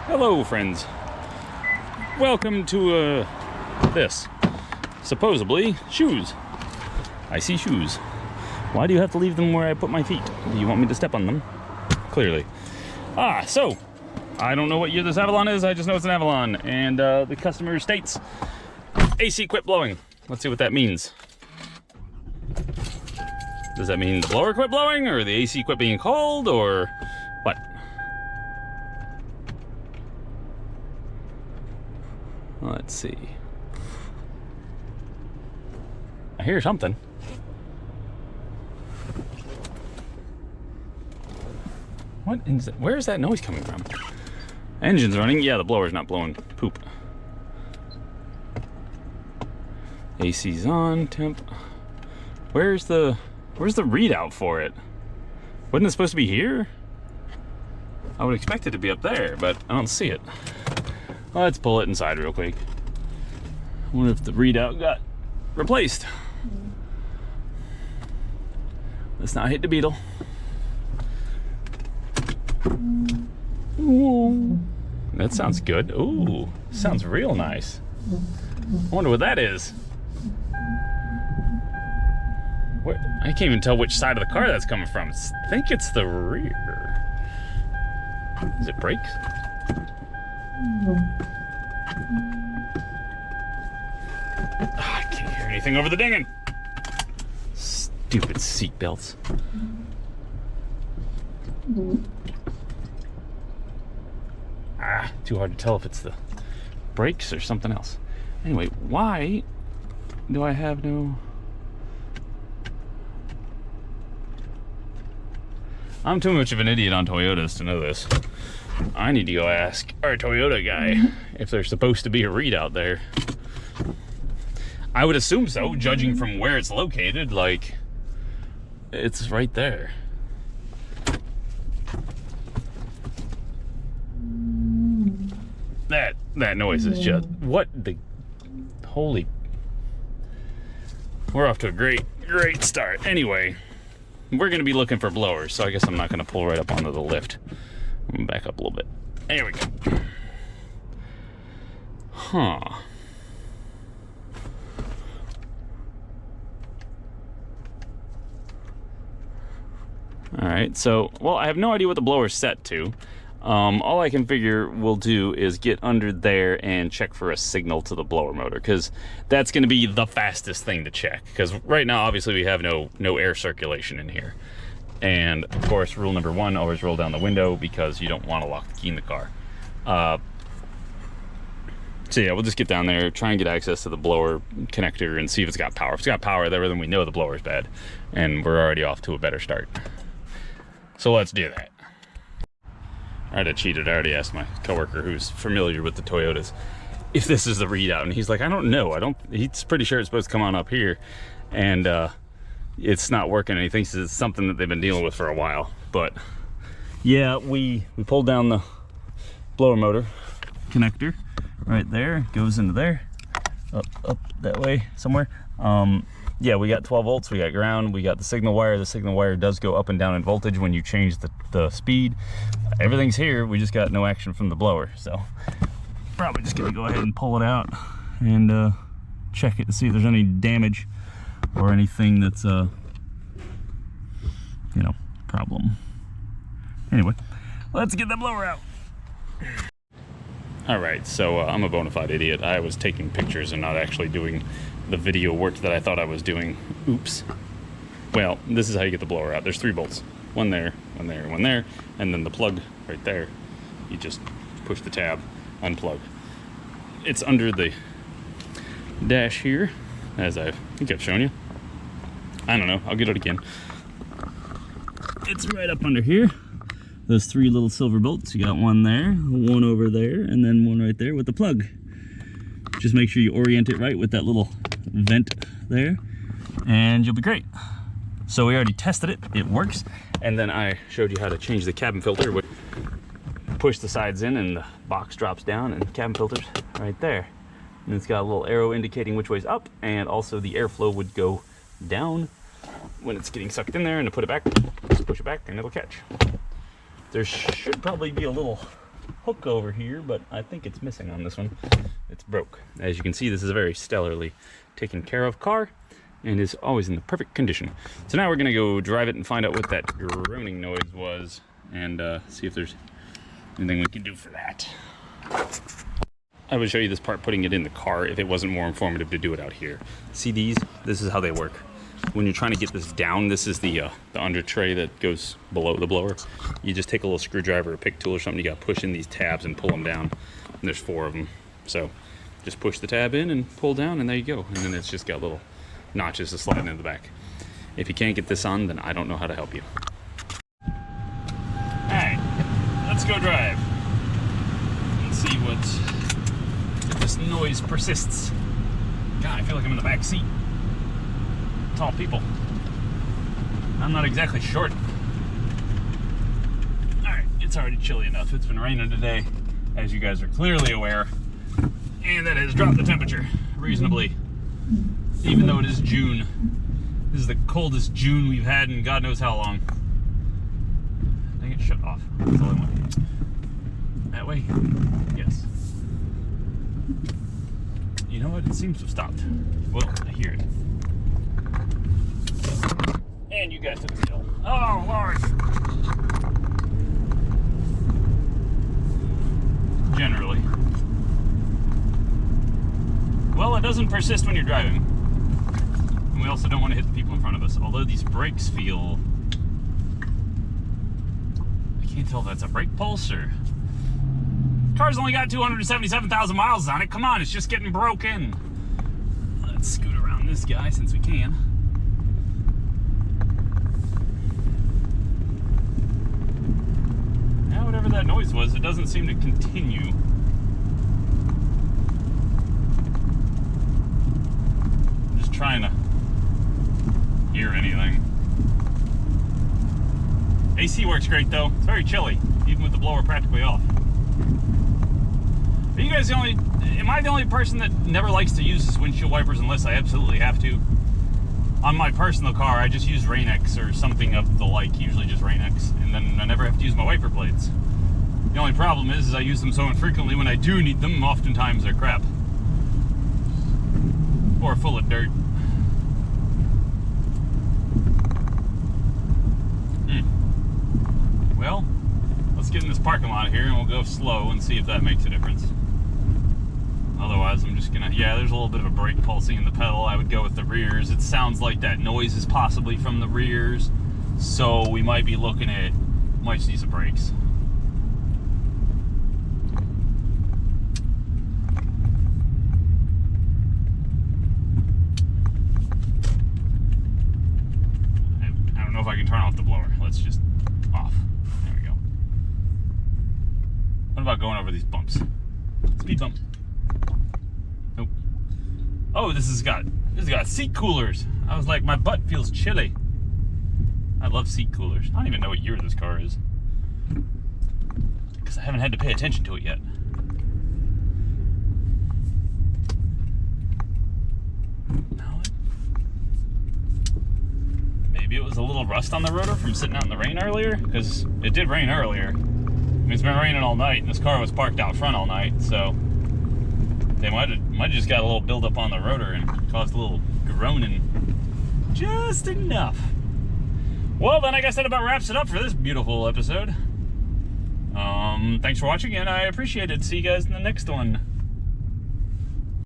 Hello, friends. Welcome to this. Supposedly shoes. I see shoes. Why do you have to leave them where I put my feet? Do you want me to step on them? Clearly. So I don't know what year this Avalon is. I just know it's an Avalon, and the customer states AC quit blowing. Let's see what that means. Does that mean the blower quit blowing, or the AC quit being called, or what? Let's see. I hear something. What is that? Where is that noise coming from? Engine's running. Yeah, the blower's not blowing poop. AC's on, temp. Where's the readout for it? Wasn't it supposed to be here? I would expect it to be up there, but I don't see it. Let's pull it inside real quick. I wonder if the readout got replaced. Let's not hit the beetle. Ooh. That sounds good. Ooh, sounds real nice. I wonder what that is. What? I can't even tell which side of the car that's coming from. I think it's the rear. Is it brakes? I can't hear anything over the dinging. Stupid seat belts. Too hard to tell if it's the brakes or something else. Anyway, why do I have no... I'm too much of an idiot on Toyotas to know this. I need to go ask our Toyota guy if there's supposed to be a readout there. I would assume so, judging from where it's located. Like, it's right there. That noise is just... What the... Holy... We're off to a great start. Anyway, we're going to be looking for blowers, so I guess I'm not going to pull right up onto the lift. I'm going to back up a little bit. There we go. Huh. Alright, so, well, I have no idea what the blower's set to. All I can figure we'll do is get under there and check for a signal to the blower motor, because that's going to be the fastest thing to check. Because right now, obviously, we have no air circulation in here. And, of course, rule number one, always roll down the window, because you don't want to lock the key in the car. So yeah, we'll just get down there, try and get access to the blower connector and see if it's got power. If it's got power there, then we know the blower's bad. And we're already off to a better start. So let's do that. I cheated. I already asked my coworker who's familiar with the Toyotas if this is the readout, and he's like, I don't know. He's pretty sure it's supposed to come on up here, and it's not working, and he thinks it's something that they've been dealing with for a while. But yeah, we pulled down the blower motor connector right there, goes into there, up that way somewhere. Yeah, we got 12 volts, we got ground, we got the signal wire. The signal wire does go up and down in voltage when you change the speed. Everything's here, we just got no action from the blower. So probably just gonna go ahead and pull it out and check it to see if there's any damage or anything that's you know, problem. Anyway, let's get the blower out. All right, so I'm a bona fide idiot. I was taking pictures and not actually doing the video work that I thought I was doing. Oops. Well, this is how you get the blower out. There's 3 bolts. One there, one there, one there, and then the plug right there. You just push the tab, unplug. It's under the dash here, as I think I've shown you. I don't know, I'll get it again. It's right up under here. Those 3 little silver bolts. You got one there, one over there, and then one right there with the plug. Just make sure you orient it right with that little vent there, and you'll be great. So we already tested it, it works. And then I showed you how to change the cabin filter. Push the sides in and the box drops down, and the cabin filter's right there. And it's got a little arrow indicating which way's up, and also the airflow would go down when it's getting sucked in there, and to put it back, just push it back and it'll catch. There should probably be a little hook over here, but I think it's missing on this one. It's broke. As you can see, this is a very stellarly taken care of car and is always in the perfect condition. So now we're gonna go drive it and find out what that groaning noise was and see if there's anything we can do for that. I would show you this part putting it in the car if it wasn't more informative to do it out here. See these? This is how they work. When you're trying to get this down, this is the under tray that goes below the blower. You just take a little screwdriver or pick tool or something, you gotta push in these tabs and pull them down. And there's 4 of them. So just push the tab in and pull down and there you go. And then it's just got little notches to slide into the back. If you can't get this on, then I don't know how to help you. All right, let's go drive and see if this noise persists. God, I feel like I'm in the back seat. Tall people. I'm not exactly short. Alright, it's already chilly enough. It's been raining today, as you guys are clearly aware. And that has dropped the temperature reasonably. Even though it is June. This is the coldest June we've had in God knows how long. Dang it, shut off. That's all I want. That way? Yes. You know what? It seems to have stopped. Well, I hear it. And you guys took a still. Oh, Lord. Generally. Well, it doesn't persist when you're driving. And we also don't want to hit the people in front of us. Although these brakes feel... I can't tell if that's a brake pulse or... The car's only got 277,000 miles on it. Come on, it's just getting broken. Let's scoot around this guy since we can. Whatever that noise was, it doesn't seem to continue. I'm just trying to hear anything. AC works great though. It's very chilly, even with the blower practically off. Are you guys am I the only person that never likes to use this windshield wipers unless I absolutely have to? On my personal car, I just use Rain-X or something of the like, usually just Rain-X, and then I never have to use my wiper blades. The only problem is I use them so infrequently when I do need them, oftentimes they're crap. Or full of dirt. Well, let's get in this parking lot here and we'll go slow and see if that makes a difference. Otherwise, I'm just gonna, yeah, there's a little bit of a brake pulsing in the pedal. I would go with the rears. It sounds like that noise is possibly from the rears. So we might be looking at, might see some brakes. I don't know if I can turn off the blower. Let's just off. There we go. What about going over these bumps? Speed bump. Nope. Oh, this has got seat coolers. I was like, my butt feels chilly. I love seat coolers. I don't even know what year this car is, because I haven't had to pay attention to it yet. Maybe it was a little rust on the rotor from sitting out in the rain earlier, because it did rain earlier. I mean, it's been raining all night, and this car was parked out front all night, so they might have just got a little buildup on the rotor and caused a little groaning. Just enough. Well, then I guess that about wraps it up for this beautiful episode. Thanks for watching, and I appreciate it. See you guys in the next one.